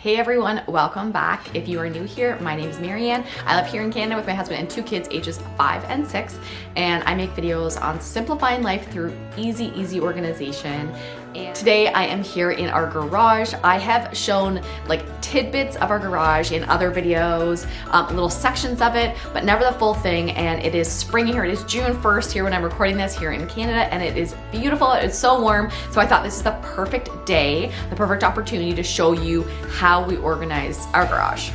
Hey everyone, welcome back. If you are new here, my name is Marianne. I live here in Canada with my husband and 2 kids ages 5 and 6, and I make videos on simplifying life through easy organization. And today I am here in our garage. I have shown like tidbits of our garage in other videos, little sections of it, but never the full thing. And it is spring here. It is June 1st here when I'm recording this here in Canada, and it is beautiful. It's so warm. So I thought this is the perfect day, the perfect opportunity to show you how we organize our garage.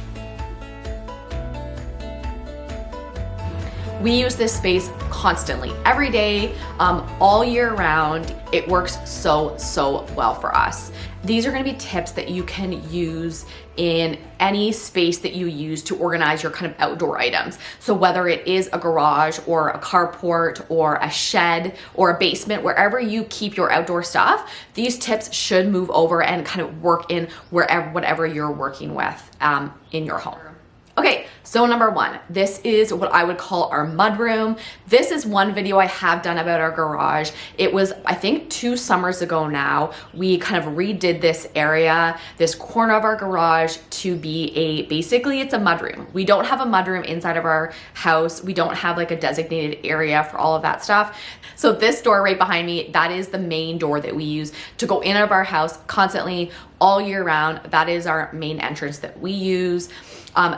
We use this space constantly, every day, all year round. It works so well for us. These are gonna be tips that you can use in any space that you use to organize your kind of outdoor items. So whether it is a garage or a carport or a shed or a basement, wherever you keep your outdoor stuff, these tips should move over and kind of work in whatever you're working with in your home. Okay, so number 1, this is what I would call our mudroom. This is one video I have done about our garage. It was, I think, 2 summers ago now. We kind of redid this area, this corner of our garage to be basically it's a mudroom. We don't have a mudroom inside of our house. We don't have like a designated area for all of that stuff. So this door right behind me, that is the main door that we use to go in and out of our house constantly all year round. That is our main entrance that we use.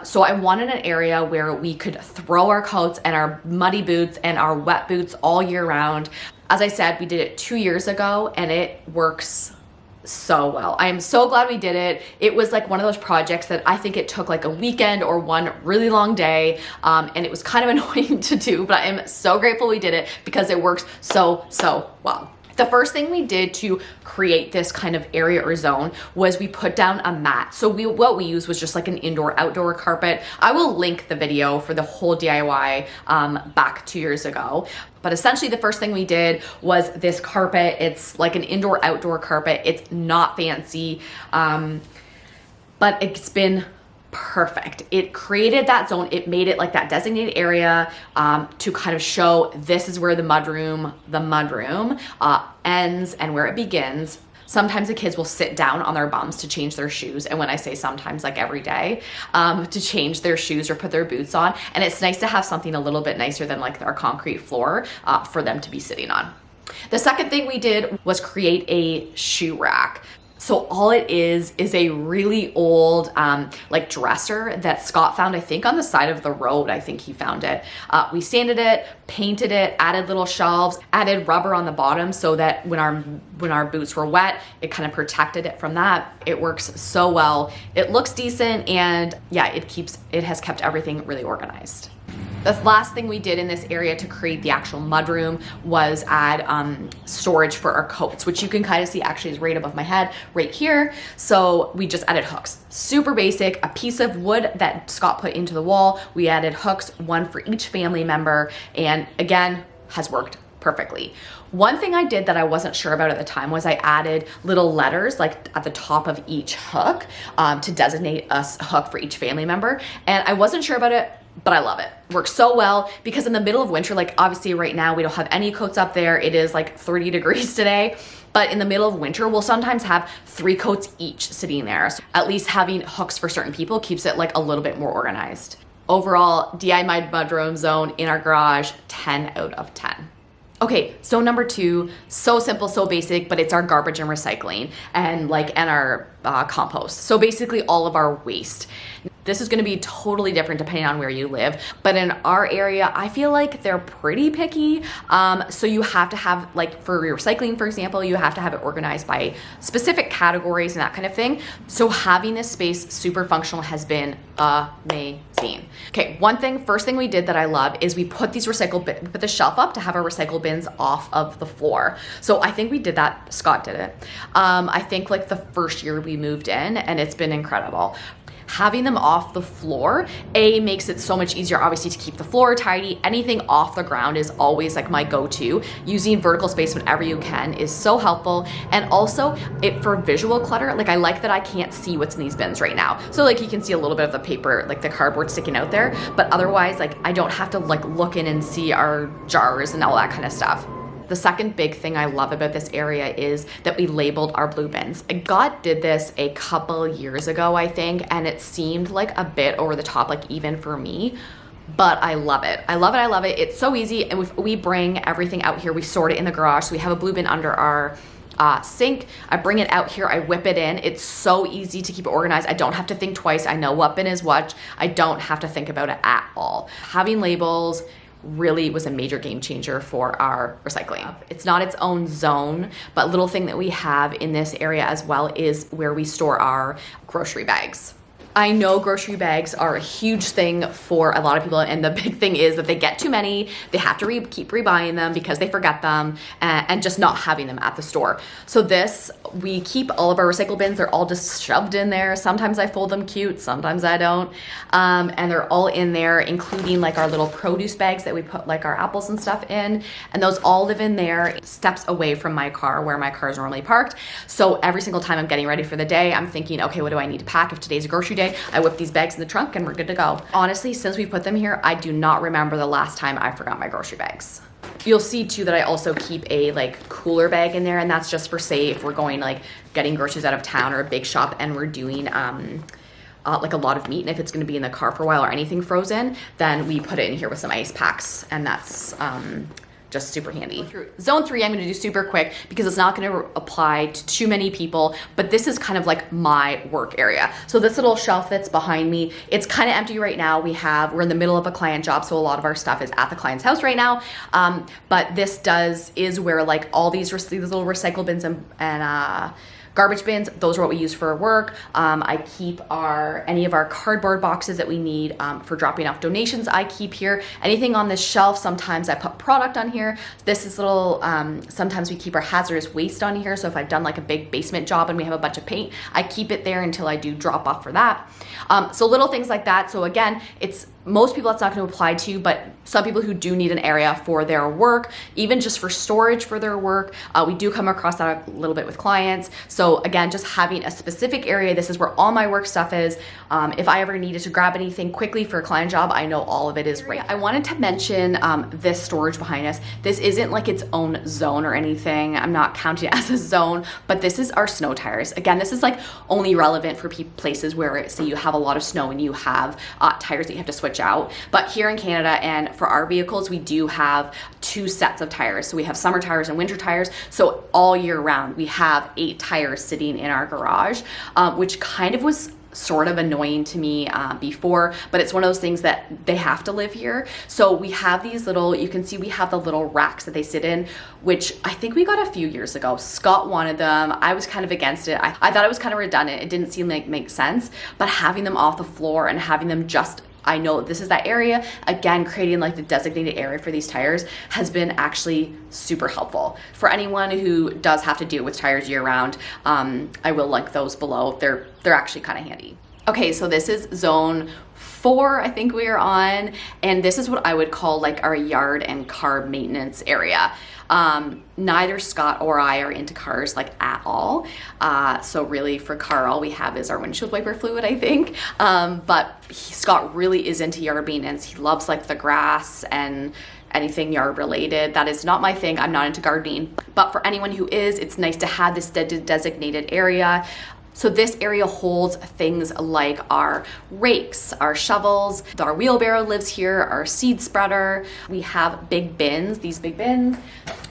So I wanted an area where we could throw our coats and our muddy boots and our wet boots all year round. As I said, we did it 2 years ago and it works so well. I am so glad we did it. It was like one of those projects that I think it took like a weekend or one really long day, and it was kind of annoying to do, but I am so grateful we did it because it works so well. The first thing we did to create this kind of area or zone was we put down a mat. So what we used was just like an indoor-outdoor carpet. I will link the video for the whole DIY back 2 years ago. But essentially the first thing we did was this carpet. It's like an indoor-outdoor carpet. It's not fancy, but it's been perfect. It created that zone. It made it like that designated area to kind of show this is where the mudroom ends and where it begins. Sometimes the kids will sit down on their bums to change their shoes. And when I say sometimes, like every day, to change their shoes or put their boots on. And it's nice to have something a little bit nicer than like our concrete floor for them to be sitting on. The second thing we did was create a shoe rack. So all it is a really old like dresser that Scott found, I think on the side of the road. I think he found it. We sanded it, painted it, added little shelves, added rubber on the bottom so that when our boots were wet, it kind of protected it from that. It works so well. It looks decent, and yeah, it has kept everything really organized. The last thing we did in this area to create the actual mudroom was add storage for our coats, which you can kind of see actually is right above my head right here. So we just added hooks. Super basic, a piece of wood that Scott put into the wall. We added hooks, one for each family member, and again, has worked perfectly. One thing I did that I wasn't sure about at the time was I added little letters like at the top of each hook to designate a hook for each family member. And I wasn't sure about it, but I love it. Works so well because in the middle of winter, like obviously right now we don't have any coats up there. It is like 30 degrees today, but in the middle of winter, we'll sometimes have 3 coats each sitting there. So at least having hooks for certain people keeps it like a little bit more organized. Overall, DIY mudroom zone in our garage, 10 out of 10. Okay, so number 2, so simple, so basic, but it's our garbage and recycling and our compost. So basically all of our waste. This is gonna be totally different depending on where you live, but in our area, I feel like they're pretty picky. So you have to have, like for your recycling, for example, you have to have it organized by specific categories and that kind of thing. So having this space super functional has been amazing. Okay, first thing we did that I love is we put these we put the shelf up to have our recycle bins off of the floor. So I think we did that, Scott did it. I think like the first year we moved in, and it's been incredible. Having them off the floor, makes it so much easier, obviously, to keep the floor tidy. Anything off the ground is always like my go-to. Using vertical space whenever you can is so helpful. And also for visual clutter, like I like that I can't see what's in these bins right now. So like you can see a little bit of the paper, like the cardboard sticking out there, but otherwise like I don't have to like look in and see our jars and all that kind of stuff. The second big thing I love about this area is that we labeled our blue bins. Scott did this a couple years ago, I think, and it seemed like a bit over the top, like even for me, but I love it. I love it, I love it. It's so easy, and we bring everything out here. We sort it in the garage, so we have a blue bin under our sink. I bring it out here, I whip it in. It's so easy to keep it organized. I don't have to think twice. I know what bin is what. I don't have to think about it at all. Having labels really was a major game changer for our recycling. It's not its own zone, but little thing that we have in this area as well is where we store our grocery bags. I know grocery bags are a huge thing for a lot of people, and the big thing is that they get too many. They have to keep rebuying them because they forget them, and just not having them at the store. So this, we keep all of our recycle bins. They're all just shoved in there. Sometimes I fold them cute, sometimes I don't. And they're all in there, including like our little produce bags that we put like our apples and stuff in. And those all live in there, steps away from my car where my car is normally parked. So every single time I'm getting ready for the day, I'm thinking, okay, what do I need to pack if today's a grocery day? I whip these bags in the trunk and we're good to go. Honestly, since we put them here, I do not remember the last time I forgot my grocery bags. You'll see too that I also keep a like cooler bag in there, and that's just for, say, if we're going like getting groceries out of town or a big shop and we're doing like a lot of meat, and if it's going to be in the car for a while or anything frozen, then we put it in here with some ice packs, and that's just super handy. Zone 3, I'm gonna do super quick because it's not gonna apply to too many people, but this is kind of like my work area. So this little shelf that's behind me, it's kind of empty right now. We're in the middle of a client job, so a lot of our stuff is at the client's house right now. But this is where like all these little recycle bins and garbage bins, those are what we use for work. I keep any of our cardboard boxes that we need for dropping off donations, I keep here. Anything on this shelf, sometimes I put product on here. This is little, sometimes we keep our hazardous waste on here. So if I've done like a big basement job and we have a bunch of paint, I keep it there until I do drop off for that. So little things like that. So again, most people that's not going to apply to, but some people who do need an area for their work, even just for storage for their work, we do come across that a little bit with clients. So again, just having a specific area, this is where all my work stuff is. If I ever needed to grab anything quickly for a client job, I know all of it is right. I wanted to mention this storage behind us. This isn't like its own zone or anything. I'm not counting it as a zone, but this is our snow tires. Again, this is like only relevant for places where, say, you have a lot of snow and you have tires that you have to switch out. But here in Canada, and for our vehicles, we do have 2 sets of tires. So we have summer tires and winter tires. So all year round, we have 8 tires sitting in our garage, which kind of was sort of annoying to me before, but it's one of those things that they have to live here. So we have these little, you can see we have the little racks that they sit in, which I think we got a few years ago. Scott wanted them. I was kind of against it. I thought it was kind of redundant. It didn't seem like make sense, but having them off the floor and having them just, I know this is that area, again, creating like the designated area for these tires has been actually super helpful. For anyone who does have to deal with tires year round, I will link those below. They're actually kind of handy. Okay, so this is zone 4, I think we are on, and this is what I would call like our yard and car maintenance area. Neither Scott or I are into cars like at all. So really for car, all we have is our windshield wiper fluid, I think. But Scott really is into yard maintenance. He loves like the grass and anything yard related. That is not my thing. I'm not into gardening, but for anyone who is, it's nice to have this designated area. So this area holds things like our rakes, our shovels, our wheelbarrow lives here, our seed spreader. We have big bins, these big bins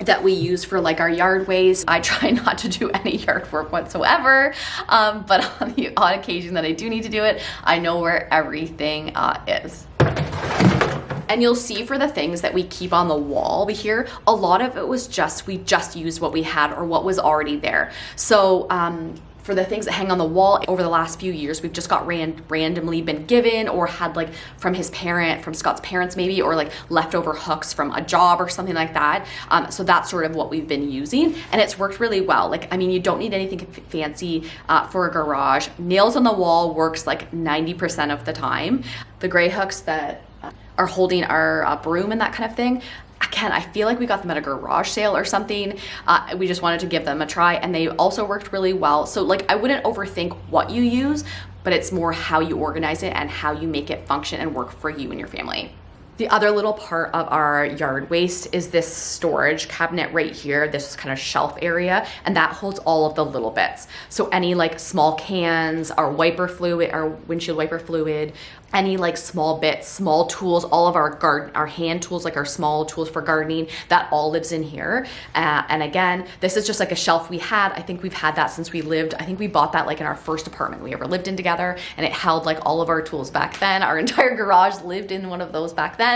that we use for like our yard waste. I try not to do any yard work whatsoever, but on the odd occasion that I do need to do it, I know where everything is. And you'll see for the things that we keep on the wall here, a lot of it was we just used what we had or what was already there. So, for the things that hang on the wall over the last few years, we've just got randomly been given or had like from Scott's parents maybe, or like leftover hooks from a job or something like that. So that's sort of what we've been using, and it's worked really well. Like, I mean, you don't need anything fancy for a garage. Nails on the wall works like 90% of the time. The gray hooks that are holding our broom and that kind of thing, again, I feel like we got them at a garage sale or something. We just wanted to give them a try, and they also worked really well. So like, I wouldn't overthink what you use, but it's more how you organize it and how you make it function and work for you and your family. The other little part of our yard waste is this storage cabinet right here, this kind of shelf area, and that holds all of the little bits. So any like small cans, our wiper fluid, our windshield wiper fluid, any like small bits, small tools, all of our hand tools, like our small tools for gardening, that all lives in here. And again, this is just like a shelf we had. I think we've had that since we lived, I think we bought that like in our first apartment we ever lived in together, and it held like all of our tools back then. Our entire garage lived in one of those back then.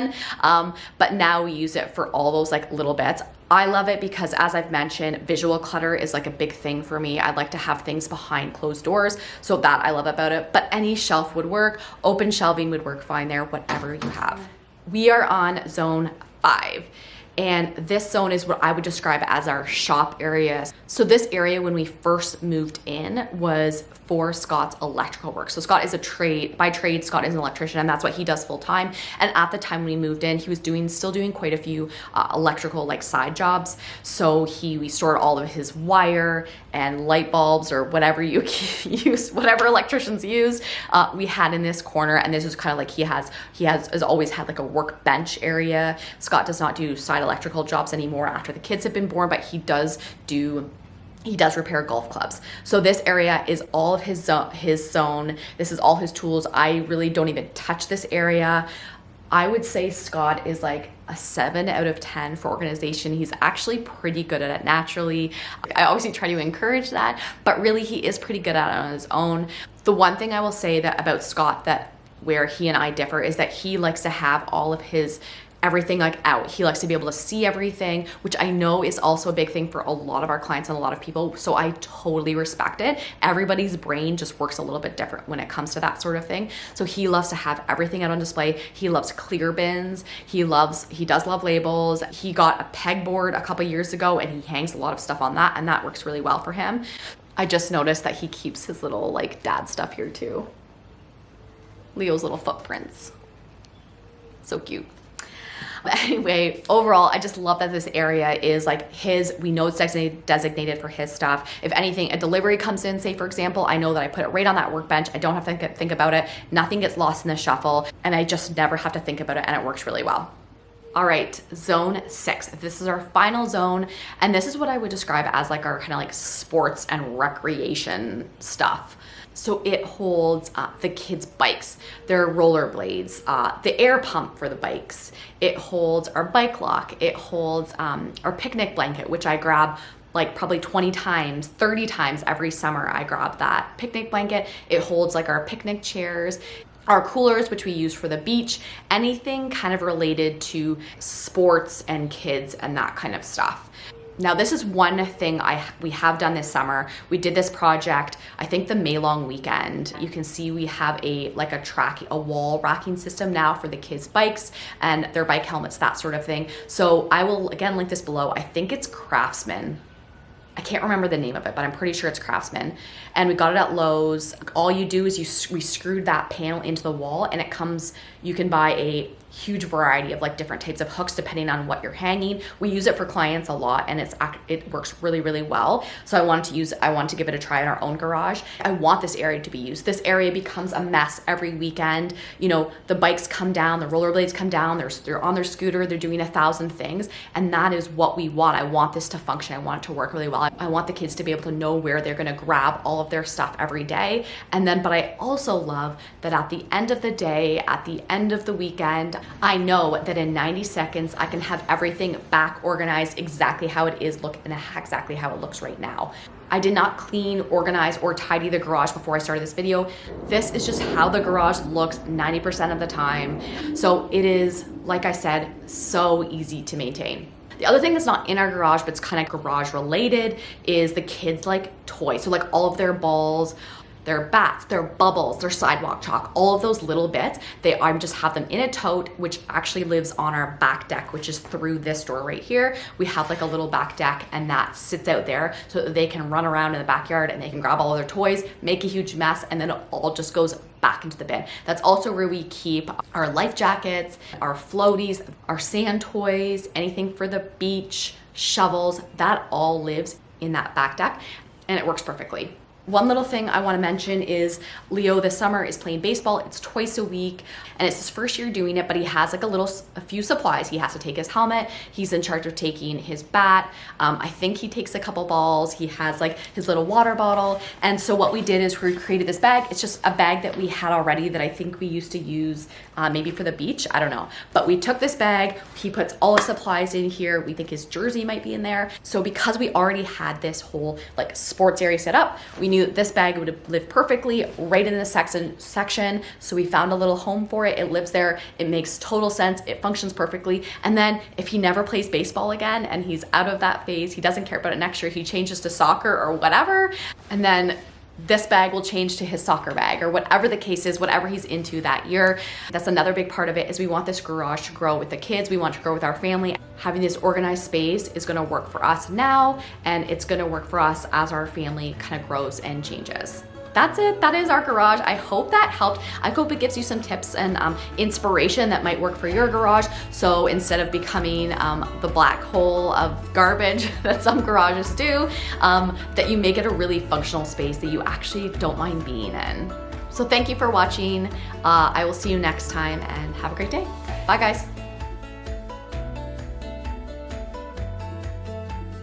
But now we use it for all those like little bits. I love it because, as I've mentioned, visual clutter is like a big thing for me. I like to have things behind closed doors, so that I love about it. But any shelf would work. Open shelving would work fine there, whatever you have. We are on zone 5. And this zone is what I would describe as our shop area. So this area, when we first moved in, was for Scott's electrical work. So Scott is by trade, Scott is an electrician, and that's what he does full time. And at the time when we moved in, he was still doing quite a few electrical like side jobs. So we stored all of his wire and light bulbs or whatever you use, whatever electricians use, we had in this corner. And this is kind of like he has always had like a workbench area. Scott does not do side electrical jobs anymore after the kids have been born, but he does repair golf clubs. So this area is all of his zone. This is all his tools. I really don't even touch this area. I would say Scott is like a 7 out of 10 for organization. He's actually pretty good at it naturally. I obviously try to encourage that, but really he is pretty good at it on his own. The one thing I will say that about Scott, that where he and I differ, is that he likes to have all of his everything like out. He likes to be able to see everything, which I know is also a big thing for a lot of our clients and a lot of people. So I totally respect it. Everybody's brain just works a little bit different when it comes to that sort of thing. So he loves to have everything out on display. He loves clear bins. He does love labels. He got a pegboard a couple years ago and he hangs a lot of stuff on that, and that works really well for him. I just noticed that he keeps his little like dad stuff here too. Leo's little footprints. So cute. But anyway, overall, I just love that this area is like we know it's designated for his stuff. If anything, a delivery comes in, say for example, I know that I put it right on that workbench. I don't have to think about it. Nothing gets lost in the shuffle, and I just never have to think about it, and it works really well. All right, zone 6. This is our final zone, and this is what I would describe as like our kind of like sports and recreation stuff. So it holds the kids' bikes, their rollerblades, the air pump for the bikes. It holds our bike lock. It holds our picnic blanket, which I grab like probably 20 times, 30 times every summer. I grab that picnic blanket. It holds like our picnic chairs, our coolers, which we use for the beach, anything kind of related to sports and kids and that kind of stuff. Now, this is one thing we have done this summer. We did this project, I think the May long weekend. You can see we have a wall racking system now for the kids' bikes and their bike helmets, that sort of thing. So I will again link this below. I think it's Craftsman. I can't remember the name of it, but I'm pretty sure it's Craftsman. And we got it at Lowe's. All you do is we screwed that panel into the wall, and you can buy a huge variety of like different types of hooks depending on what you're hanging. We use it for clients a lot, and it works really, really well. So I wanted to give it a try in our own garage. I want this area to be used. This area becomes a mess every weekend. You know, the bikes come down, the rollerblades come down, they're on their scooter, they're doing 1,000 things, and that is what we want. I want this to function. I want it to work really well. I want the kids to be able to know where they're going to grab all of their stuff every day. But I also love that at the end of the day, at the end of the weekend, I know that in 90 seconds, I can have everything back organized exactly how it is, exactly how it looks right now. I did not clean, organize, or tidy the garage before I started this video. This is just how the garage looks 90% of the time. So it is, like I said, so easy to maintain. The other thing that's not in our garage, but it's kind of garage related, is the kids' like toys. So like all of their balls, their bats, their bubbles, their sidewalk chalk, all of those little bits, I just have them in a tote, which actually lives on our back deck, which is through this door right here. We have like a little back deck, and that sits out there so that they can run around in the backyard and they can grab all of their toys, make a huge mess, and then it all just goes back into the bin. That's also where we keep our life jackets, our floaties, our sand toys, anything for the beach, shovels, that all lives in that back deck, and it works perfectly. One little thing I want to mention is Leo this summer is playing baseball. It's twice a week and it's his first year doing it, but he has like a few supplies. He has to take his helmet. He's in charge of taking his bat. I think he takes a couple balls. He has like his little water bottle. And so what we did is we created this bag. It's just a bag that we had already that I think we used to use maybe for the beach. I don't know. But we took this bag. He puts all his supplies in here. We think his jersey might be in there. So because we already had this whole like sports area set up, we knew that this bag would live perfectly right in the section. So we found a little home for it. It lives there. It makes total sense. It functions perfectly. And then if he never plays baseball again and he's out of that phase, he doesn't care about it next year, he changes to soccer or whatever, and then this bag will change to his soccer bag or whatever the case is, whatever he's into that year. That's another big part of it is we want this garage to grow with the kids. We want to grow with our family. Having this organized space is going to work for us now, and it's going to work for us as our family kind of grows and changes. That's it. That is our garage. I hope that helped. I hope it gives you some tips and inspiration that might work for your garage. So instead of becoming the black hole of garbage that some garages do, that you make it a really functional space that you actually don't mind being in. So thank you for watching. I will see you next time and have a great day. Bye guys.